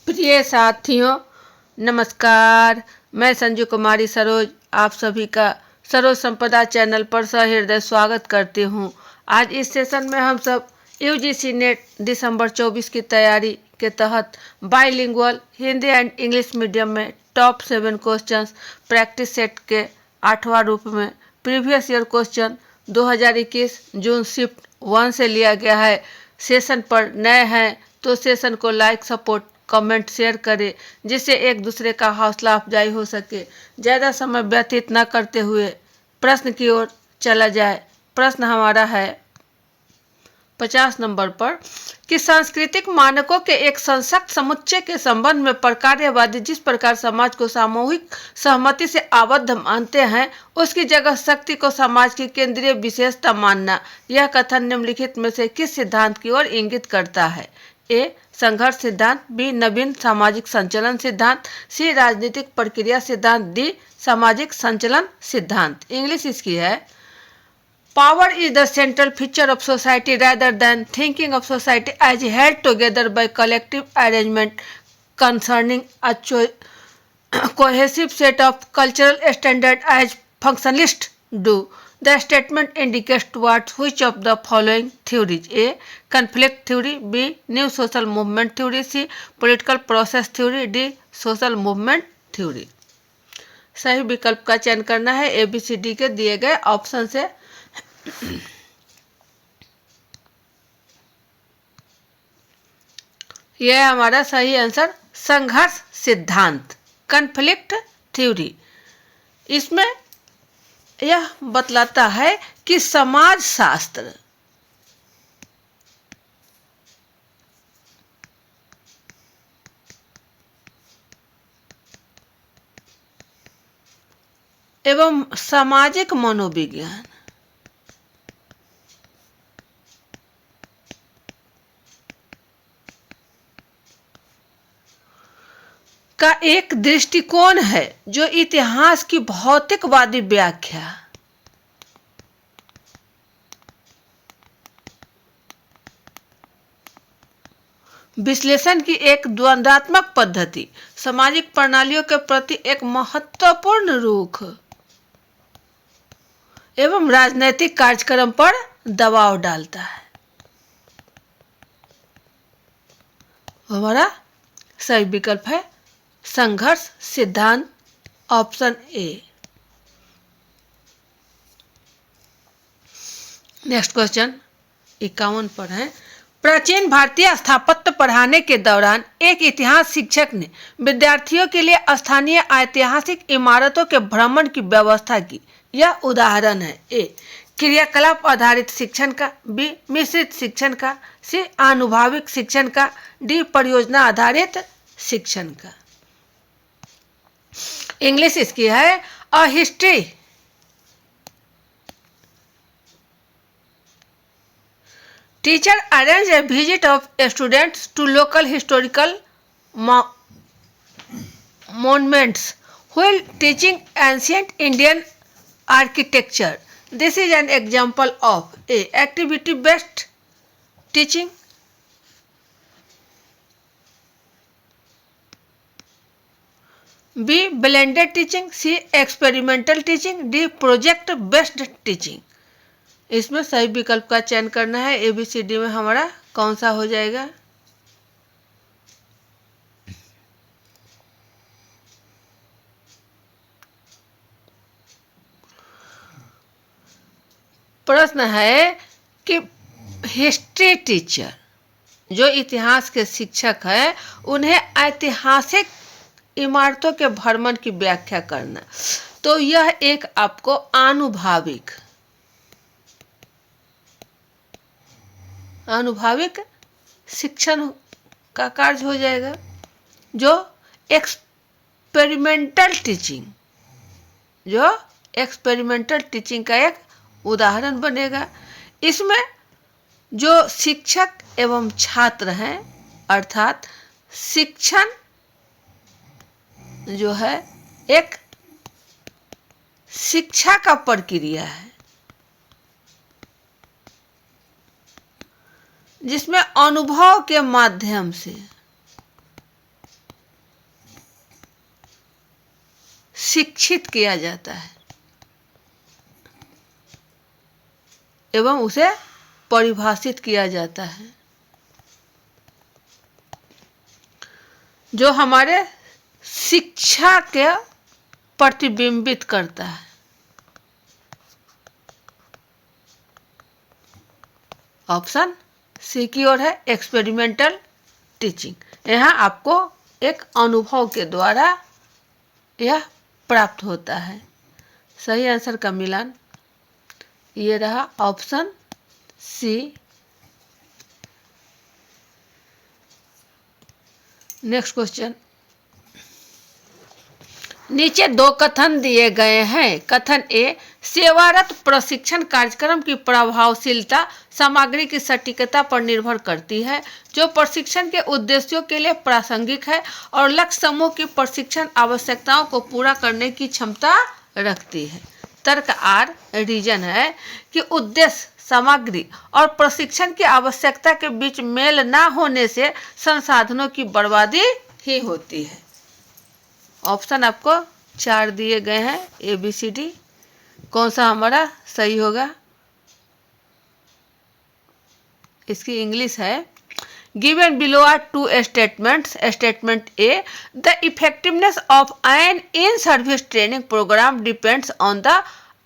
प्रिय साथियों, नमस्कार। मैं संजू कुमारी सरोज आप सभी का सरोज संपदा चैनल पर सहृदय स्वागत करती हूँ। आज इस सेशन में हम सब यूजीसी नेट दिसंबर 24 की तैयारी के तहत bilingual Hindi and English medium में टॉप 7 क्वेश्चंस प्रैक्टिस सेट के 8वां रूप में प्रीवियस ईयर क्वेश्चन 2021 जून शिफ्ट 1 से लिया गया है। सेशन पर नए हैं तो सेशन को लाइक, सपोर्ट, कमेंट, शेयर करें जिससे एक दूसरे का हौसला अफजाई हो सके। ज़्यादा समय व्यतीत न करते हुए प्रश्न की ओर चला जाए। प्रश्न हमारा है 50 नंबर पर कि सांस्कृतिक मानकों के एक सशक्त समुच्चय के संबंध में प्रकार्यवादी जिस प्रकार समाज को सामूहिक सहमति से आबद्ध मानते हैं उसकी जगह शक्ति को समाज की केंद्रीय विशेषता मानना। यह कथन निम्नलिखित में से किस सिद्धांत की ओर इंगित करता है? ए संघर्ष सिद्धांत, बी नवीन सामाजिक संचलन सिद्धांत, सी राजनीतिक प्रक्रिया सिद्धांत, डी सामाजिक संचलन सिद्धांत। इंग्लिश इसकी है Power is the central feature of society rather than thinking of society as held together by collective arrangement concerning a cohesive set of cultural standards as functionalists do. The statement indicates towards which of the following theories: A. Conflict theory, B. New social movement theory, C. Political process theory, D. Social movement theory. सही विकल्प का चयन करना है ABCD के दिए गए option से। यह हमारा सही आंसर संघर्ष सिद्धांत, कन्फ्लिक्ट थ्योरी। इसमें यह बतलाता है कि समाज शास्त्र एवं सामाजिक मनोविज्ञान का एक दृष्टिकोण है जो इतिहास की भौतिकवादी व्याख्या विश्लेषण की एक द्वंद्वात्मक पद्धति सामाजिक प्रणालियों के प्रति एक महत्वपूर्ण रुख एवं राजनैतिक कार्यक्रम पर दबाव डालता है। हमारा सही विकल्प है संघर्ष सिद्धांत, ऑप्शन ए। नेक्स्ट क्वेश्चन 51 पर है। प्राचीन भारतीय स्थापत्य पढ़ाने के दौरान एक इतिहास शिक्षक ने विद्यार्थियों के लिए स्थानीय ऐतिहासिक इमारतों के भ्रमण की व्यवस्था की। यह उदाहरण है: ए क्रियाकलाप आधारित शिक्षण का, बी मिश्रित शिक्षण का, सी आनुभविक शिक्षण का, डी परियोजना आधारित शिक्षण का। इंग्लिश इसकी है a history teacher arrange a visit of students to local historical monuments while teaching ancient Indian architecture. This is an example of A. Activity based teaching, B. blended teaching, C. experimental teaching, D. project based teaching. इसमें सही विकल्प का चयन करना है। ABCD में हमारा कौन सा हो जाएगा? प्रश्न है कि हिस्ट्री टीचर जो इतिहास के शिक्षक है उन्हें ऐतिहासिक इमारतों के भ्रमण की व्याख्या करना। तो यह एक आपको आनुभविक शिक्षण का कार्य हो जाएगा, जो एक्सपेरिमेंटल टीचिंग का एक उदाहरण बनेगा। इसमें जो शिक्षक एवं छात्र हैं अर्थात शिक्षण जो है एक शिक्षा का प्रक्रिया है जिसमें अनुभव के माध्यम से शिक्षित किया जाता है एवं उसे परिभाषित किया जाता है, जो हमारे शिक्षा के प्रतिबिंबित करता है। ऑप्शन सी की ओर है एक्सपेरिमेंटल टीचिंग। यहाँ आपको एक अनुभव के द्वारा यह प्राप्त होता है। सही आंसर का मिलान ये रहा ऑप्शन सी। नेक्स्ट क्वेश्चन, नीचे दो कथन दिए गए हैं। कथन ए, सेवारत प्रशिक्षण कार्यक्रम की प्रभावशीलता सामग्री की सटीकता पर निर्भर करती है, जो प्रशिक्षण के उद्देश्यों के लिए प्रासंगिक है और लक्ष्य समूह की प्रशिक्षण आवश्यकताओं को पूरा करने की क्षमता रखती है। तर्क आर रीजन है कि उद्देश्य, सामग्री और प्रशिक्षण की आवश्यकता के बीच मेल न होने से संसाधनों की बर्बादी ही होती है। ऑप्शन आपको 4 दिए गए हैं ए बी सी डी। कौन सा हमारा सही होगा? इसकी इंग्लिश है, given below are 2 statements. Statement A, the effectiveness of an in service training program depends on the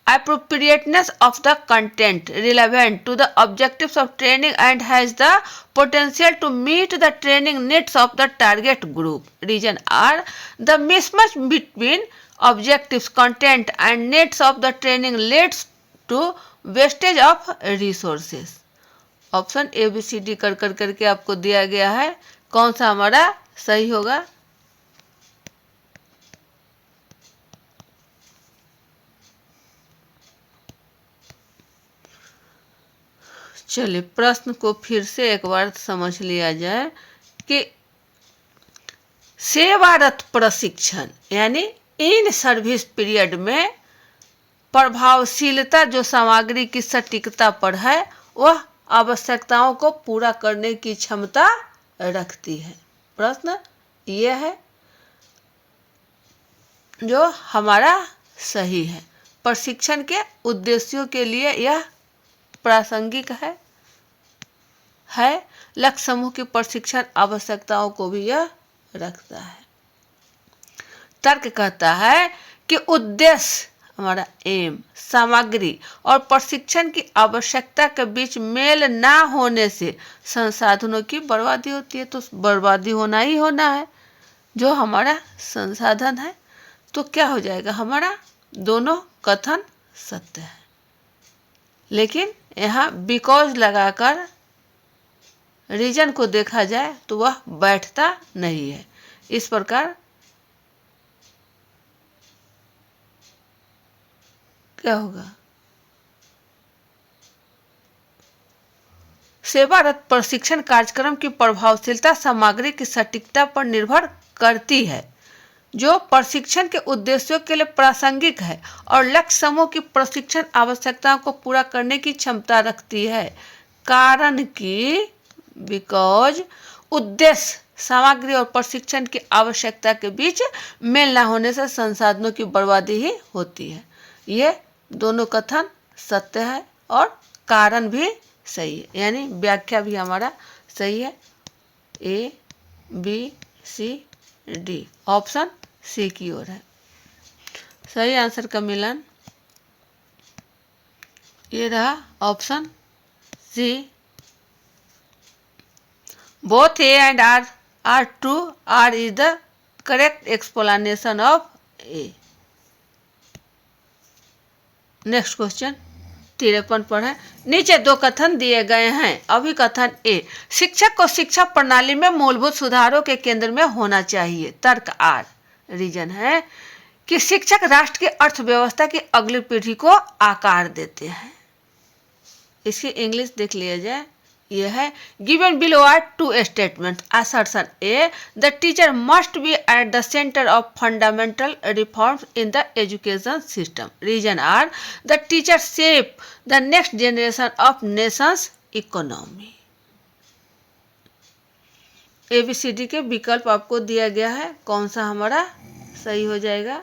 appropriateness of the content relevant to the objectives of training and has the potential to meet the training needs of the target group. Reason are the mismatch between objectives, content and needs of the training leads to wastage of resources. Option A B C D कर करके आपको दिया गया है। कौन सा हमारा सही होगा? चलिए प्रश्न को फिर से एक बार समझ लिया जाए कि सेवारत प्रशिक्षण यानी इन सर्विस पीरियड में प्रभावशीलता जो सामग्री की सटीकता पर है वह आवश्यकताओं को पूरा करने की क्षमता रखती है। प्रश्न यह है जो हमारा सही है। प्रशिक्षण के उद्देश्यों के लिए यह प्रासंगिक है। लक्ष्य समूह की प्रशिक्षण आवश्यकताओं को भी यह रखता है। तर्क कहता है कि उद्देश्य हमारा एम, सामग्री और प्रशिक्षण की आवश्यकता के बीच मेल ना होने से संसाधनों की बर्बादी होती है। तो बर्बादी होना ही होना है। जो हमारा संसाधन है तो क्या हो जाएगा, हमारा दोनों कथन सत्य है। लेकिन यहाँ बिकॉज लगाकर रीजन को देखा जाए तो वह बैठता नहीं है। इस प्रकार क्या होगा, सेवारत प्रशिक्षण कार्यक्रम की प्रभावशीलता सामग्री की सटीकता पर निर्भर करती है, जो प्रशिक्षण के उद्देश्यों के लिए प्रासंगिक है और लक्ष्य समूह की प्रशिक्षण आवश्यकताओं को पूरा करने की क्षमता रखती है। कारण कि बिकॉज उद्देश्य, सामग्री और प्रशिक्षण की आवश्यकता के बीच मेल न होने से संसाधनों की बर्बादी ही होती है। ये दोनों कथन सत्य है और कारण भी सही है, यानी व्याख्या भी हमारा सही है। A B C D option C की ओर है। सही आंसर का मिलान ये रहा option C. Both A and R true, R is the correct explanation of A. Next question 53 पर है। नीचे दो कथन दिए गए हैं। अभी कथन ए, शिक्षक को शिक्षा प्रणाली में मूलभूत सुधारों के केंद्र में होना चाहिए। तर्क आर रीजन है कि शिक्षक राष्ट्र की अर्थव्यवस्था की अगली पीढ़ी को आकार देते हैं। इसकी इंग्लिश देख लिया जाए। यह है, given below are 2 statement. Assertion A, the teacher must be at the centre of fundamental reforms in the education system. Reason R, the teacher shape the next generation of nations economy. ABCD के विकल्प आपको दिया गया है। कौन सा हमारा सही हो जाएगा?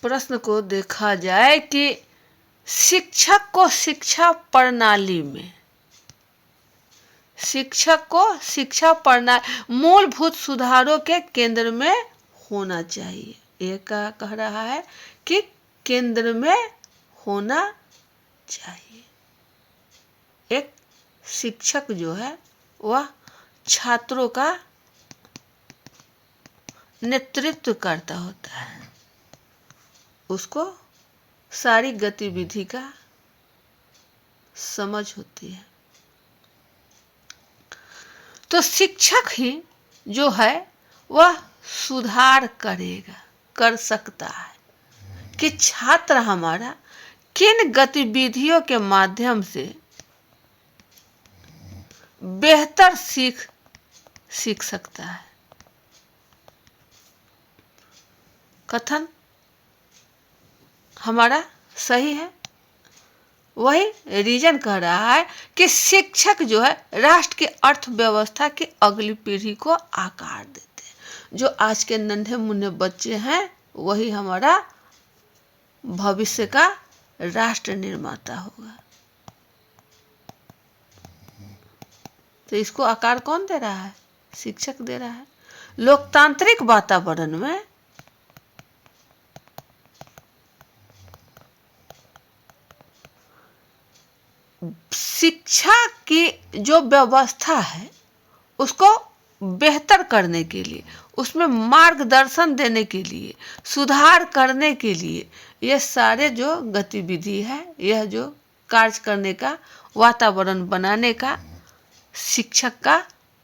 प्रश्न को देखा जाए कि शिक्षक को शिक्षा प्रणाली में, शिक्षक को शिक्षा प्रणाली मूलभूत सुधारों के केंद्र में होना चाहिए। ये क्या कह रहा है कि केंद्र में होना चाहिए। एक शिक्षक जो है वह छात्रों का नेतृत्व करता होता है, उसको सारी गतिविधि का समझ होती है। तो शिक्षक ही जो है वह सुधार करेगा, कर सकता है कि छात्र हमारा किन गतिविधियों के माध्यम से बेहतर सीख सकता है। कथन हमारा सही है। वही रीजन कह रहा है कि शिक्षक जो है राष्ट्र की अर्थव्यवस्था की अगली पीढ़ी को आकार देते हैं। जो आज के नन्हे मुन्ने बच्चे हैं वही हमारा भविष्य का राष्ट्र निर्माता होगा। तो इसको आकार कौन दे रहा है? शिक्षक दे रहा है। लोकतांत्रिक वातावरण में शिक्षा की जो व्यवस्था है उसको बेहतर करने के लिए, उसमें मार्गदर्शन देने के लिए, सुधार करने के लिए ये सारे जो गतिविधि है, यह जो कार्य करने का वातावरण बनाने का शिक्षक का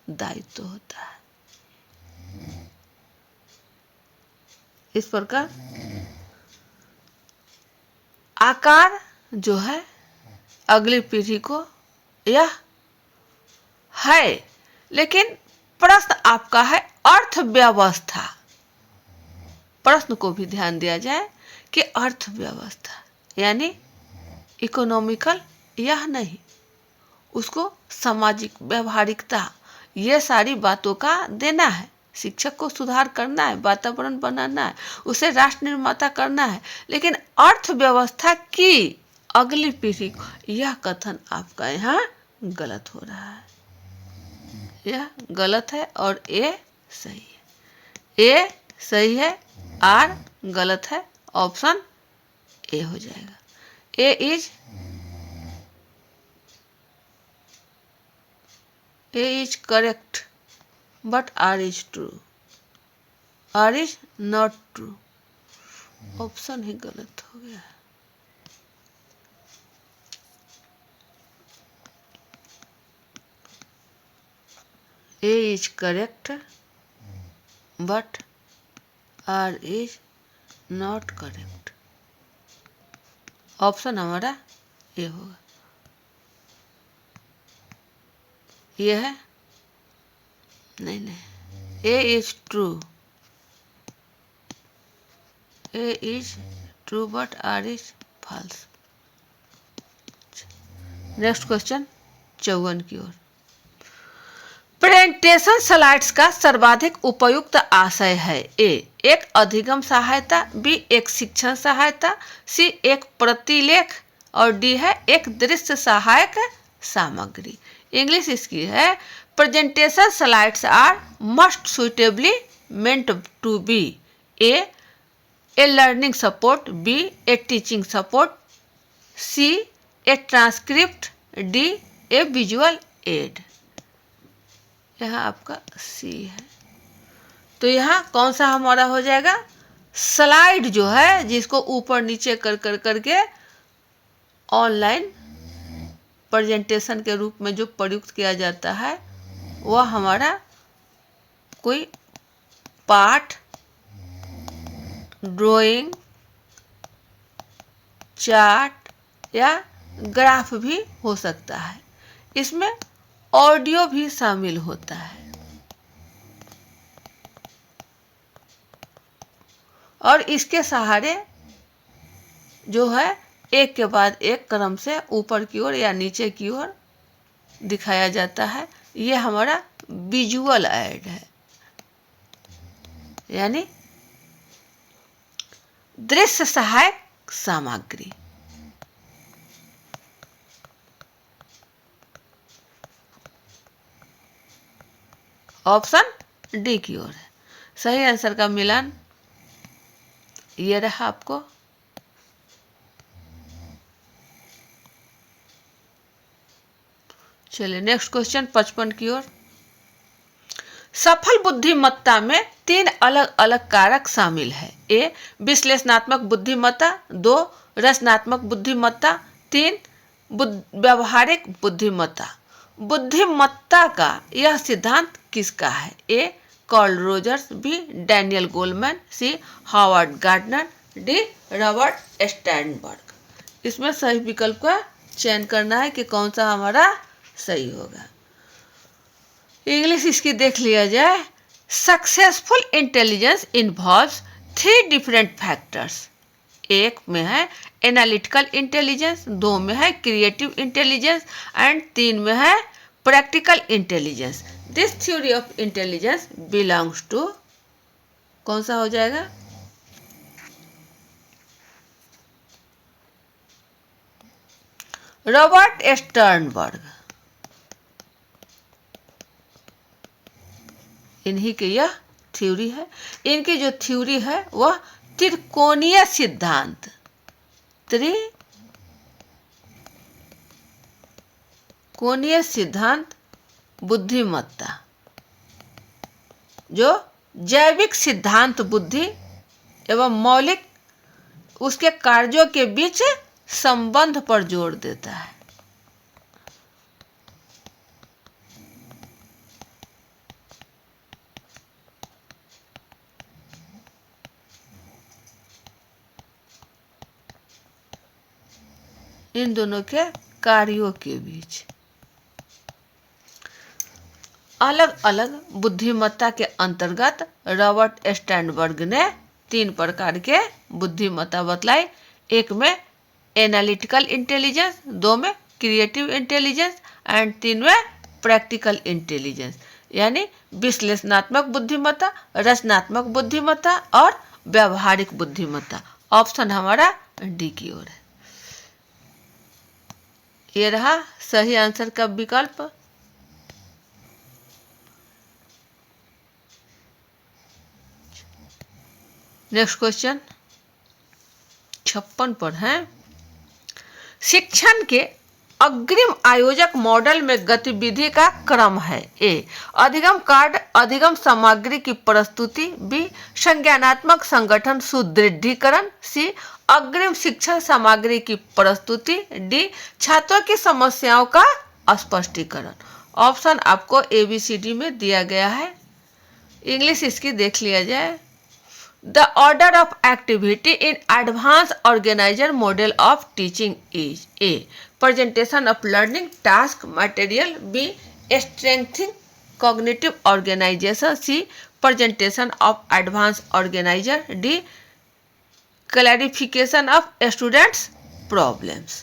दायित्व होता है। इस प्रकार आकार जो है अगली पीढ़ी को यह है, लेकिन प्रश्न आपका है अर्थव्यवस्था। प्रश्न को भी ध्यान दिया जाए कि अर्थव्यवस्था यानी इकोनॉमिकल यह नहीं, उसको सामाजिक व्यवहारिकता ये सारी बातों का देना है। शिक्षक को सुधार करना है, वातावरण बनाना है, उसे राष्ट्र निर्माता करना है, लेकिन अर्थव्यवस्था की अगली पीढ़ी को, यह कथन आपका यहाँ गलत हो रहा है। यह गलत है और ए सही है। ए सही है, आर गलत है, ऑप्शन ए हो जाएगा। A is correct but R is true, R is not true. Option ही गलत हो गया है। A is correct but R is not correct। Option हमारा ये होगा। ये है नहीं, A is true, A is true but R is false। Next question 54 की ओर। प्रेजेंटेशन स्लाइड्स का सर्वाधिक उपयुक्त आशय है। ए एक अधिगम सहायता, बी एक शिक्षण सहायता, सी एक प्रतिलेख और डी है एक दृश्य सहायक सामग्री। इंग्लिश इसकी है presentation slides are must suitably meant to be a learning support, B a teaching support, C a transcript, D a visual aid. यहाँ आपका सी है। तो यहाँ कौन सा हमारा हो जाएगा? स्लाइड जो है जिसको ऊपर नीचे कर करके ऑनलाइन प्रेजेंटेशन के रूप में जो प्रयुक्त किया जाता है वह हमारा कोई पाठ, ड्राइंग, चार्ट या ग्राफ भी हो सकता है। इसमें ऑडियो भी शामिल होता है और इसके सहारे जो है एक के बाद एक क्रम से ऊपर की ओर या नीचे की ओर दिखाया जाता है। ये हमारा विजुअल ऐड है, यानी दृश्य सहायक सामग्री। ऑप्शन डी की ओर है। सही आंसर का मिलान ये रहा आपको। चलिए नेक्स्ट क्वेश्चन 55 की ओर। सफल बुद्धिमत्ता में 3 अलग अलग कारक शामिल है। ए विश्लेषणात्मक बुद्धिमत्ता, 2 रचनात्मक बुद्धिमत्ता, 3 व्यवहारिक बुद्धिमत्ता। बुद्धिमत्ता का यह सिद्धांत किसका है? A Carl Rogers, B Daniel Goleman, C Howard Gardner, D Robert Sternberg. इसमें सही विकल्प का चयन करना है कि कौन सा हमारा सही होगा। इंग्लिश इसकी देख लिया जाए। Successful intelligence involves 3 different factors. एक में है एनालिटिकल इंटेलिजेंस, 2 में है क्रिएटिव इंटेलिजेंस एंड 3 में है practical intelligence. This theory of intelligence belongs to, कौन सा हो जाएगा? Robert Sternberg. इन्हीं की यह थ्योरी है। इनकी जो थ्योरी है वह त्रिकोणीय सिद्धांत, त्रिकोणीय सिद्धांत बुद्धिमत्ता, जो जैविक सिद्धांत बुद्धि एवं मौलिक उसके कार्यों के बीच संबंध पर जोर देता है। इन दोनों के कार्यों के बीच अलग अलग बुद्धिमत्ता के अंतर्गत रॉबर्ट स्टर्नबर्ग ने 3 प्रकार के बुद्धिमत्ता बतलाई। एक में एनालिटिकल इंटेलिजेंस, 2 में क्रिएटिव इंटेलिजेंस एंड 3 में प्रैक्टिकल इंटेलिजेंस, यानी विश्लेषणात्मक बुद्धिमत्ता, रचनात्मक बुद्धिमत्ता और व्यवहारिक बुद्धिमत्ता। ऑप्शन हमारा डी की ओर है। ये रहा सही आंसर का विकल्प। नेक्स्ट क्वेश्चन 56 पर है। शिक्षण के अग्रिम आयोजक मॉडल में गतिविधि का क्रम है। ए अधिगम कार्य अधिगम सामग्री की प्रस्तुति, बी संज्ञानात्मक संगठन सुदृढ़ीकरण, सी अग्रिम शिक्षण सामग्री की प्रस्तुति, डी छात्रों की समस्याओं का स्पष्टीकरण। ऑप्शन आपको ABCD में दिया गया है। इंग्लिश इसकी देख लिया जाए। The order of activity in advanced organizer model of teaching is A. Presentation of learning task material, B. Strengthening cognitive organization, C. Presentation of advanced organizer, D. Clarification of students problems.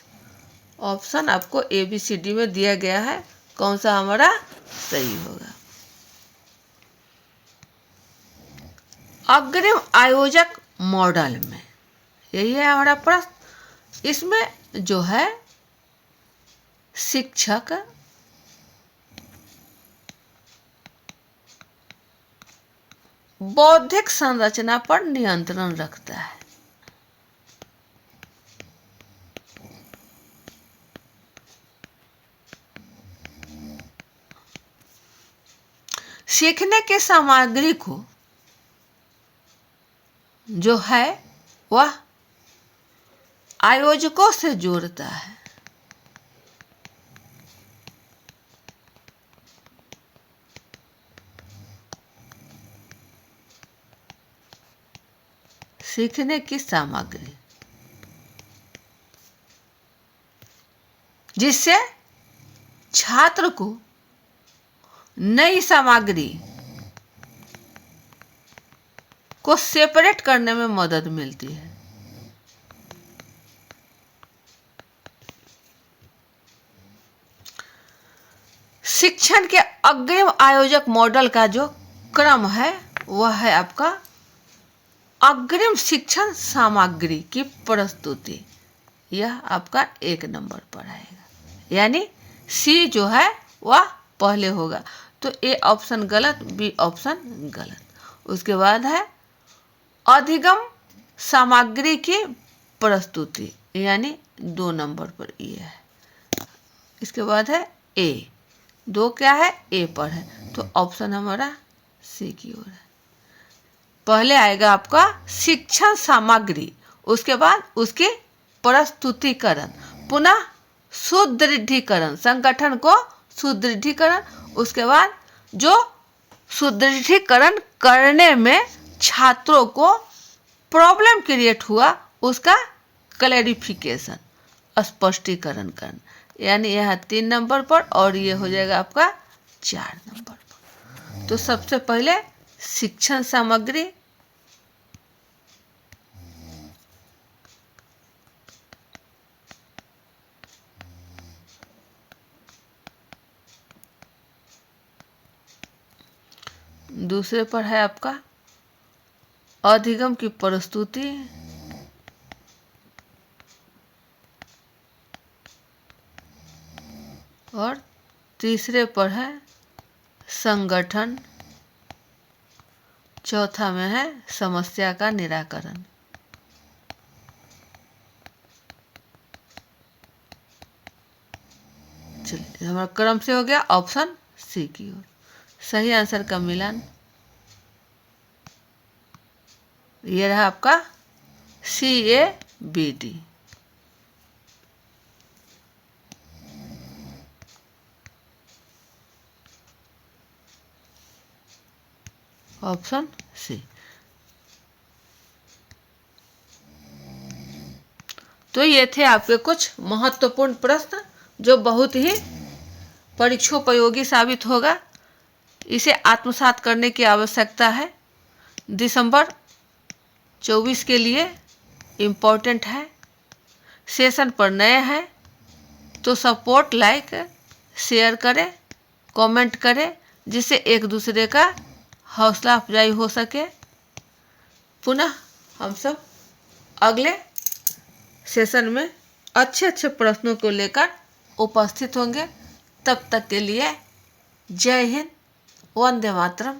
Option आपको ABCD में दिया गया है। कौन सा हमारा सही होगा? अग्रिम आयोजक मॉडल में यही है हमारा प्रश्न। इसमें जो है शिक्षक बौद्धिक संरचना पर नियंत्रण रखता है। सीखने की सामग्री को जो है वह आयोजकों से जोड़ता है। सीखने की सामग्री जिससे छात्र को नई सामग्री को सेपरेट करने में मदद मिलती है। शिक्षण के अग्रिम आयोजक मॉडल का जो क्रम है वह है आपका अग्रिम शिक्षण सामग्री की प्रस्तुति, यह आपका 1 नंबर पर आएगा। यानी सी जो है वह पहले होगा। तो ए ऑप्शन गलत, बी ऑप्शन गलत। उसके बाद है अधिगम सामग्री की प्रस्तुति, यानी 2 नंबर पर ये है। इसके बाद है ए, 2 क्या है, ए पर है, तो ऑप्शन हमारा सी की ओर है। पहले आएगा आपका शिक्षण सामग्री, उसके बाद उसकी प्रस्तुतिकरण, पुनः सुदृढ़ीकरण, संगठन को सुदृढ़ीकरण, उसके बाद जो सुदृढ़ीकरण करने में छात्रों को प्रॉब्लम क्रिएट हुआ उसका क्लैरिफिकेशन, स्पष्टीकरण करना। यानी यह 3 नंबर पर और ये हो जाएगा आपका 4 नंबर पर। तो सबसे पहले शिक्षण सामग्री, दूसरे पर है आपका अधिगम की प्रस्तुति, और तीसरे पर है संगठन, चौथा में है समस्या का निराकरण। चलिए, हमारा क्रम से हो गया ऑप्शन सी की ओर। सही आंसर का मिलान ये रहा आपका CABD। Option C. तो ये थे आपके कुछ महत्वपूर्ण प्रश्न जो बहुत ही परीक्षोपयोगी साबित होगा। इसे आत्मसात करने की आवश्यकता है। दिसंबर 24 के लिए इम्पोर्टेंट है। सेशन पर नए हैं तो सपोर्ट, लाइक, शेयर करें, कमेंट करें, जिससे एक दूसरे का हौसला अफजाई हो सके। पुनः हम सब अगले सेशन में अच्छे अच्छे प्रश्नों को लेकर उपस्थित होंगे। तब तक के लिए जय हिंद, वंदे मातरम।